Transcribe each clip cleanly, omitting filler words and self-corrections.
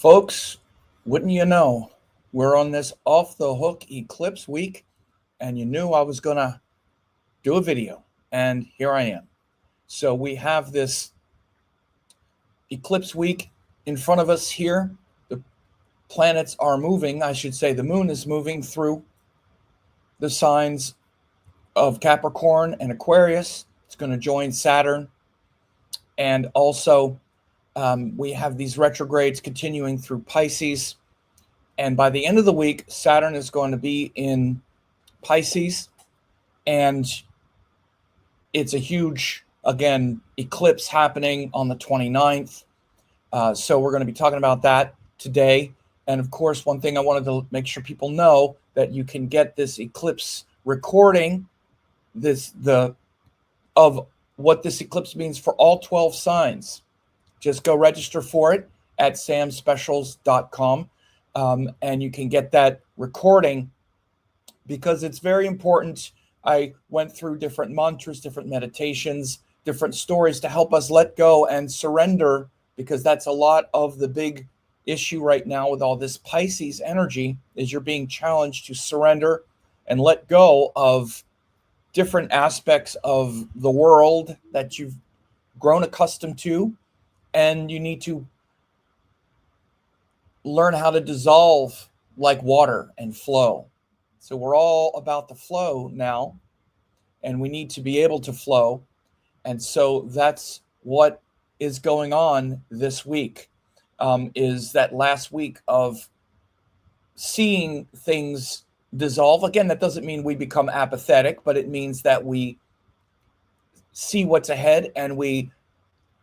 Folks, wouldn't you know, we're on this off the hook eclipse week, and you knew I was going to do a video, and here I am. So we have this eclipse week in front of us here. The planets are moving, I should say the moon is moving through the signs of Capricorn and Aquarius. It's going to join Saturn, and also we have these retrogrades continuing through Pisces. And by the end of the week, Saturn is going to be in Pisces. And it's a huge, again, eclipse happening on the 29th. So we're going to be talking about that today. And of course, one thing I wanted to make sure people know that you can get this eclipse recording, of what this eclipse means for all 12 signs. Just go register for it at samspecials.com, and you can get that recording because it's very important. I went through different mantras, different meditations, different stories to help us let go and surrender, because that's a lot of the big issue right now with all this Pisces energy is you're being challenged to surrender and let go of different aspects of the world that you've grown accustomed to. And you need to learn how to dissolve like water and flow. So we're all about the flow now, and we need to be able to flow. And so that's what is going on this week, is that last week of seeing things dissolve. Again, that doesn't mean we become apathetic, but it means that we see what's ahead and we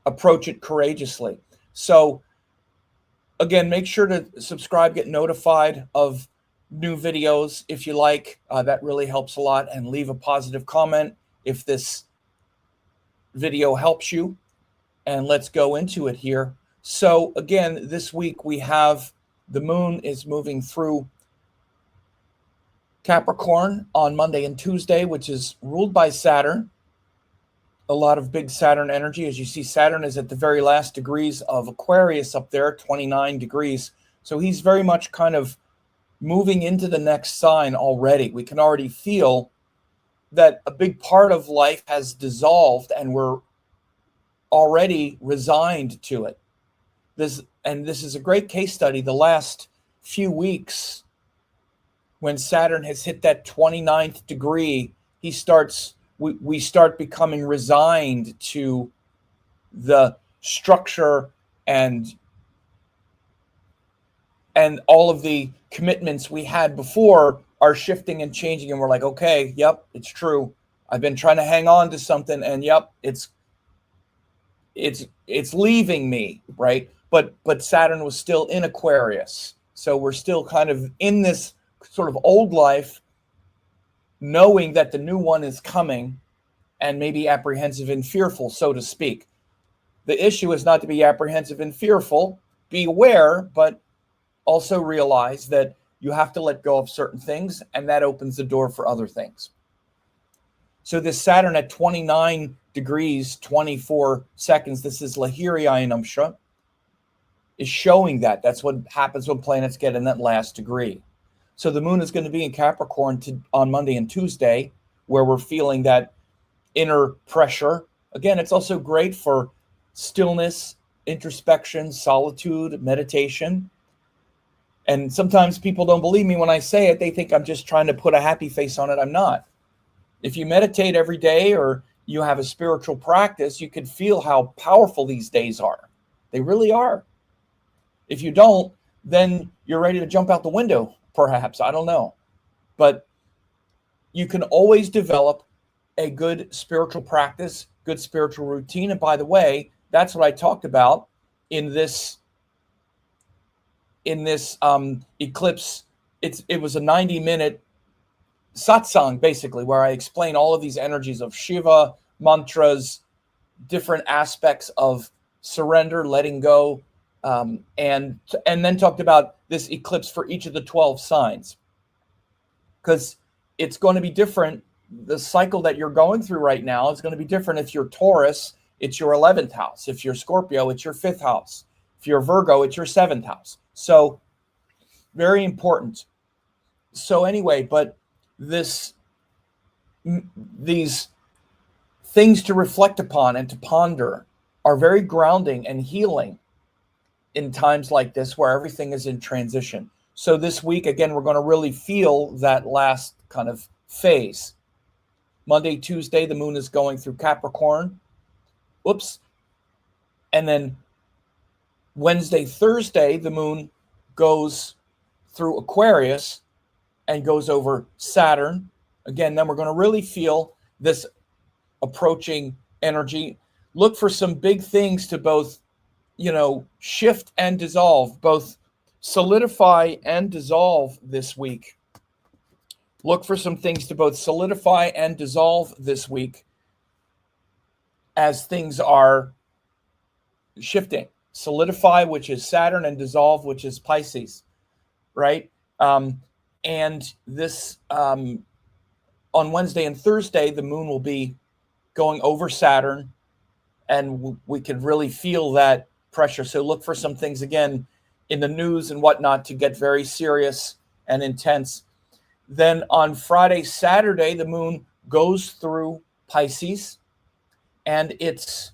approach it courageously. So again, make sure to subscribe, get notified of new videos if you like. That really helps a lot. And leave a positive comment if this video helps you. And let's go into it here. So again, this week we have the moon is moving through Capricorn on Monday and Tuesday, which is ruled by Saturn. A lot of big Saturn energy. As you see, Saturn is at the very last degrees of Aquarius up there, 29 degrees. So he's very much kind of moving into the next sign already. We can already feel that a big part of life has dissolved and we're already resigned to it. This is a great case study. The last few weeks, when Saturn has hit that 29th degree, we start becoming resigned to the structure and all of the commitments we had before are shifting and changing. And we're like, okay, yep, it's true. I've been trying to hang on to something, and yep, it's leaving me, right? But Saturn was still in Aquarius. So we're still kind of in this sort of old life, knowing that the new one is coming, and maybe apprehensive and fearful, so to speak. The issue is not to be apprehensive and fearful. Be aware, but also realize that you have to let go of certain things, and that opens the door for other things. So this Saturn at 29 degrees, 24 seconds, this is Lahiri Ayanamsha, is showing that. That's what happens when planets get in that last degree. So the moon is going to be in Capricorn on Monday and Tuesday, where we're feeling that inner pressure. Again, it's also great for stillness, introspection, solitude, meditation. And sometimes people don't believe me when I say it. They think I'm just trying to put a happy face on it. I'm not. If you meditate every day or you have a spiritual practice, you can feel how powerful these days are. They really are. If you don't, then you're ready to jump out the window. Perhaps, I don't know. But you can always develop a good spiritual practice, good spiritual routine. And by the way, that's what I talked about in this eclipse. It was a 90-minute satsang, basically, where I explain all of these energies of Shiva, mantras, different aspects of surrender, letting go, and then talked about this eclipse for each of the 12 signs, because it's going to be different. The cycle that you're going through right now is going to be different. If you're Taurus, it's your 11th house. If you're Scorpio, it's your 5th house. If you're Virgo, it's your 7th house. So very important. So anyway, but these things to reflect upon and to ponder are very grounding and healing in times like this where everything is in transition. So this week, again, we're going to really feel that last kind of phase. Monday, Tuesday, the moon is going through Capricorn. Whoops. And then Wednesday, Thursday, the moon goes through Aquarius and goes over Saturn. Again, then we're going to really feel this approaching energy. Look for some big things to both, shift and dissolve, both solidify and dissolve this week. Look for some things to both solidify and dissolve this week as things are shifting. Solidify, which is Saturn, and dissolve, which is Pisces, right? And this, on Wednesday and Thursday, the moon will be going over Saturn, and we can really feel that pressure. So look for some things, again, in the news and whatnot to get very serious and intense. Then on Friday, Saturday, the moon goes through Pisces, and it's,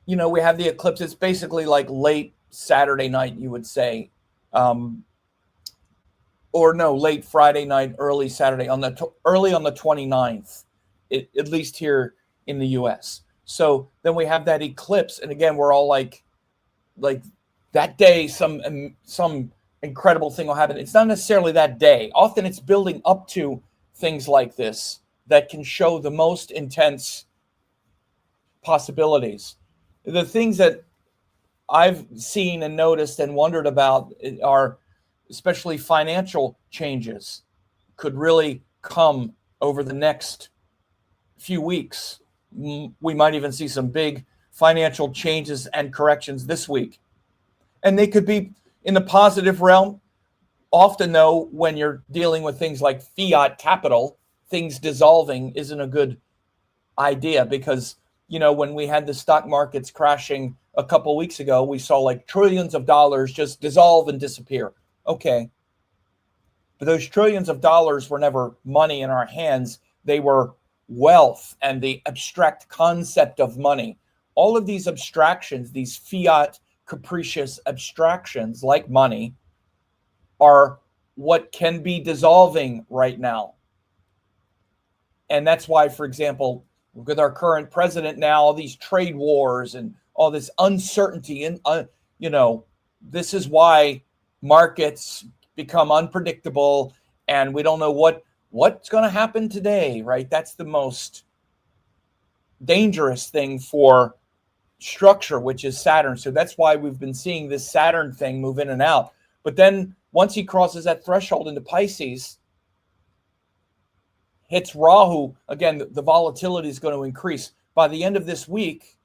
we have the eclipse. It's basically like late Saturday night, you would say, late Friday night, early Saturday, early on the 29th, at least here in the U.S. So then we have that eclipse, and again, we're all like that day, some incredible thing will happen. It's not necessarily that day. Often it's building up to things like this that can show the most intense possibilities. The things that I've seen and noticed and wondered about are especially financial changes could really come over the next few weeks. We might even see some big financial changes and corrections this week. And they could be in the positive realm. Often, though, when you're dealing with things like fiat capital, things dissolving isn't a good idea because, when we had the stock markets crashing a couple of weeks ago, we saw like trillions of dollars just dissolve and disappear. Okay. But those trillions of dollars were never money in our hands. They were wealth and the abstract concept of money. All of these abstractions, these fiat capricious abstractions like money, are what can be dissolving right now. And that's why, for example, with our current president now, all these trade wars and all this uncertainty, and this is why markets become unpredictable, and we don't know what's going to happen today, right? That's the most dangerous thing for structure, which is Saturn. So that's why we've been seeing this Saturn thing move in and out. But then once he crosses that threshold into Pisces, hits Rahu, again, the volatility is going to increase. By the end of this week,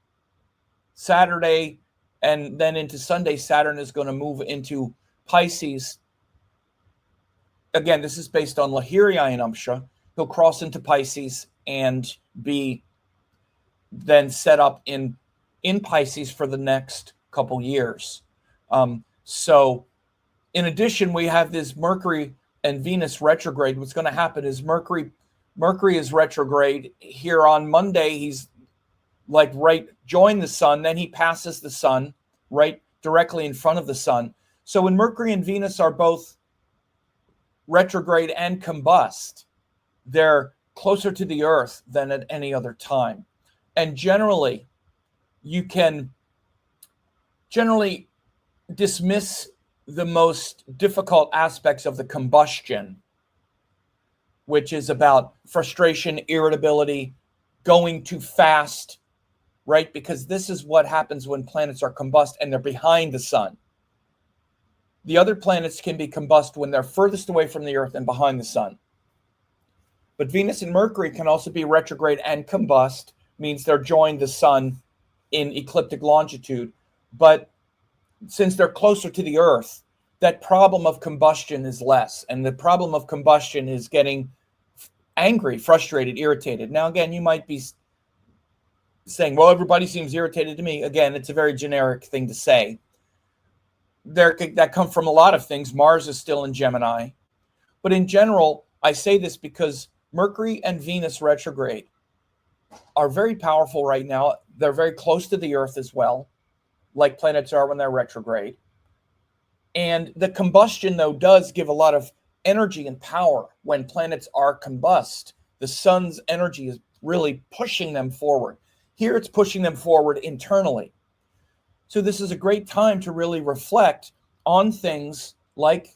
Saturday and then into Sunday, Saturn is going to move into Pisces. Again, this is based on Lahiri Ayanamsha. He'll cross into Pisces and be then set up in Pisces for the next couple years. So in addition, we have this Mercury and Venus retrograde. What's going to happen is Mercury is retrograde here on Monday. He's join the sun, then he passes the sun right directly in front of the sun. So when Mercury and Venus are both retrograde and combust, they're closer to the earth than at any other time. And generally, you can dismiss the most difficult aspects of the combustion, which is about frustration, irritability, going too fast, right? Because this is what happens when planets are combust and they're behind the sun. The other planets can be combust when they're furthest away from the earth and behind the sun. But Venus and Mercury can also be retrograde and combust, means they're joined the sun in ecliptic longitude. But since they're closer to the earth, that problem of combustion is less. And the problem of combustion is getting angry, frustrated, irritated. Now, again, you might be saying, well, everybody seems irritated to me. Again, it's a very generic thing to say. that come from a lot of things. Mars is still in Gemini. But in general, I say this because Mercury and Venus retrograde are very powerful right now. They're very close to the Earth as well, like planets are when they're retrograde. And the combustion, though, does give a lot of energy and power when planets are combust. The sun's energy is really pushing them forward. Here it's pushing them forward internally. So this is a great time to really reflect on things like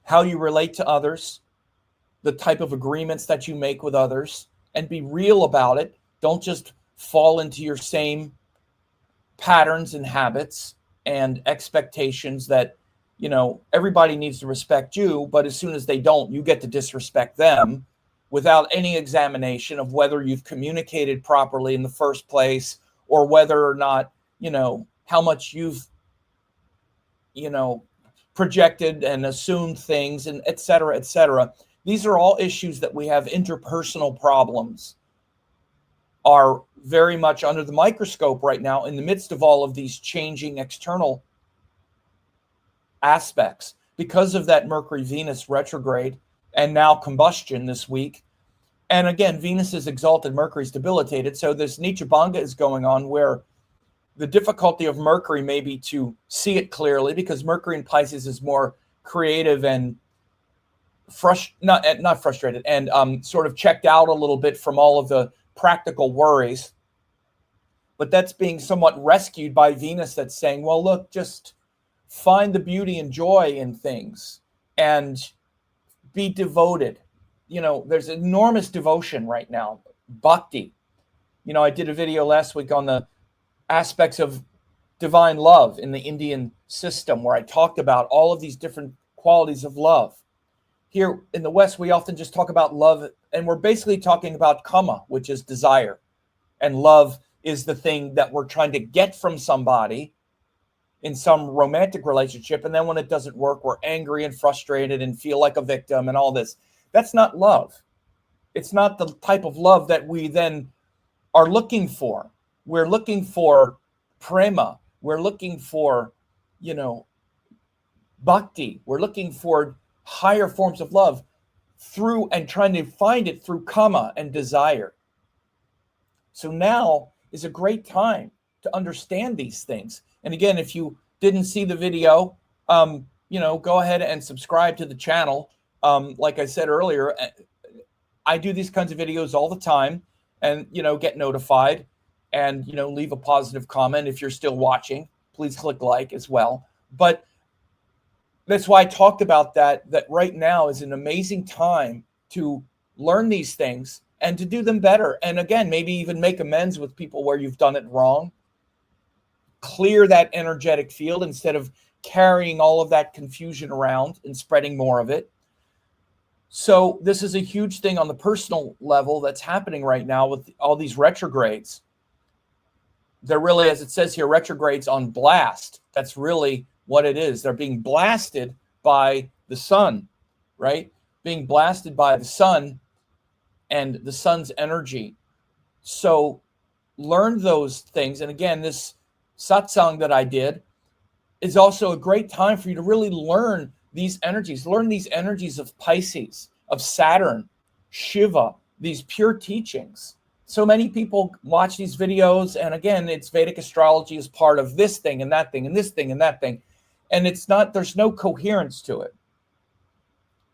how you relate to others, the type of agreements that you make with others, and be real about it. Don't just fall into your same patterns and habits and expectations that, you know, everybody needs to respect you, but as soon as they don't, you get to disrespect them without any examination of whether you've communicated properly in the first place, or whether or not, you know, how much you've, you know, projected and assumed things, and et cetera, et cetera. These are all issues that we have. Interpersonal problems are very much under the microscope right now in the midst of all of these changing external aspects because of that Mercury-Venus retrograde and now combustion this week. And again, Venus is exalted, Mercury is debilitated. So this Nichabanga is going on, where the difficulty of Mercury may be to see it clearly, because Mercury in Pisces is more creative and not frustrated, and sort of checked out a little bit from all of the practical worries. But that's being somewhat rescued by Venus, that's saying, well, look, just find the beauty and joy in things and be devoted. You know, there's enormous devotion right now, bhakti. You know, I did a video last week on the aspects of divine love in the Indian system, where I talked about all of these different qualities of love. Here in the West, we often just talk about love, and we're basically talking about kama, which is desire. And love is the thing that we're trying to get from somebody in some romantic relationship. And then when it doesn't work, we're angry and frustrated and feel like a victim and all this. That's not love. It's not the type of love that we then are looking for. We're looking for prema. We're looking for, you know, bhakti. We're looking for higher forms of love through, and trying to find it through kama and desire. So now is a great time to understand these things. And again, if you didn't see the video, you know, go ahead and subscribe to the channel. Like I said earlier, I do these kinds of videos all the time, and, you know, get notified, and, you know, leave a positive comment. If you're still watching, please click like as well. But that's why I talked about that right now is an amazing time to learn these things and to do them better. And again, maybe even make amends with people where you've done it wrong. Clear that energetic field instead of carrying all of that confusion around and spreading more of it. So this is a huge thing on the personal level that's happening right now with all these retrogrades. They're really, as it says here, retrogrades on blast. That's really what it is. They're being blasted by the sun, right? Being blasted by the sun and the sun's energy. So learn those things. And again, this satsang that I did is also a great time for you to really learn these energies. Learn these energies of Pisces, of Saturn, Shiva, these pure teachings. So many people watch these videos, and again, it's Vedic astrology is part of this thing and that thing and this thing and that thing. And it's not, there's no coherence to it.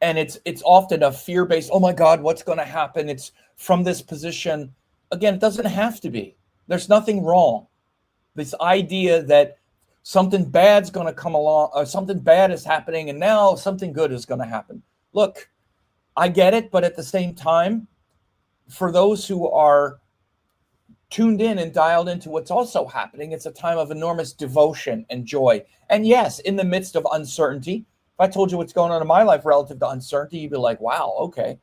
And it's often a fear-based, oh my God, what's going to happen? It's from this position. Again, it doesn't have to be. There's nothing wrong. This idea that something bad's going to come along, or something bad is happening, and now something good is going to happen. Look, I get it, but at the same time, for those who are tuned in and dialed into what's also happening, it's a time of enormous devotion and joy. And yes, in the midst of uncertainty, if I told you what's going on in my life relative to uncertainty, you'd be like, wow, okay.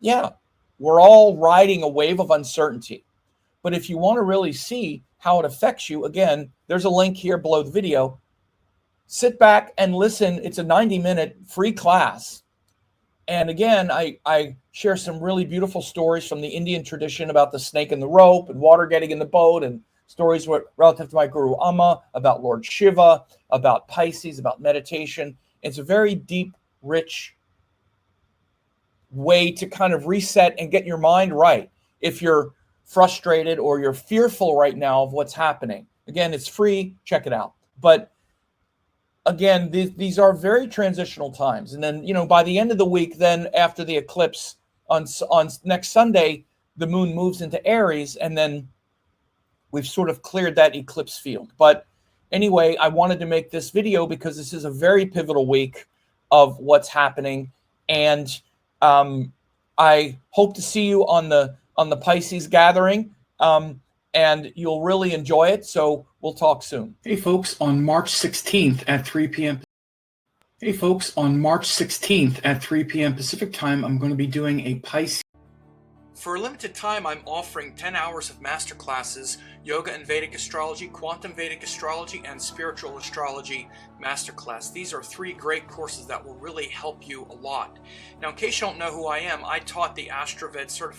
Yeah, we're all riding a wave of uncertainty. But if you want to really see how it affects you, again, there's a link here below the video. Sit back and listen. It's a 90-minute free class. And again, I share some really beautiful stories from the Indian tradition about the snake and the rope and water getting in the boat and stories relative to my Guru Amma, about Lord Shiva, about Pisces, about meditation. It's a very deep, rich way to kind of reset and get your mind right if you're frustrated or you're fearful right now of what's happening. Again, it's free. Check it out. But again, these are very transitional times. And then, by the end of the week, then after the eclipse on next Sunday, the moon moves into Aries, and then we've sort of cleared that eclipse field. But anyway, I wanted to make this video because this is a very pivotal week of what's happening. And I hope to see you on the Pisces gathering, and you'll really enjoy it. So we'll talk soon. Hey folks, on March 16th at 3 p.m. Hey folks, on March 16th at 3 p.m. Pacific time, I'm going to be doing a Pisces. For a limited time, I'm offering 10 hours of masterclasses, Yoga and Vedic Astrology, Quantum Vedic Astrology, and Spiritual Astrology Masterclass. These are 3 great courses that will really help you a lot. Now, in case you don't know who I am, I taught the AstroVed certification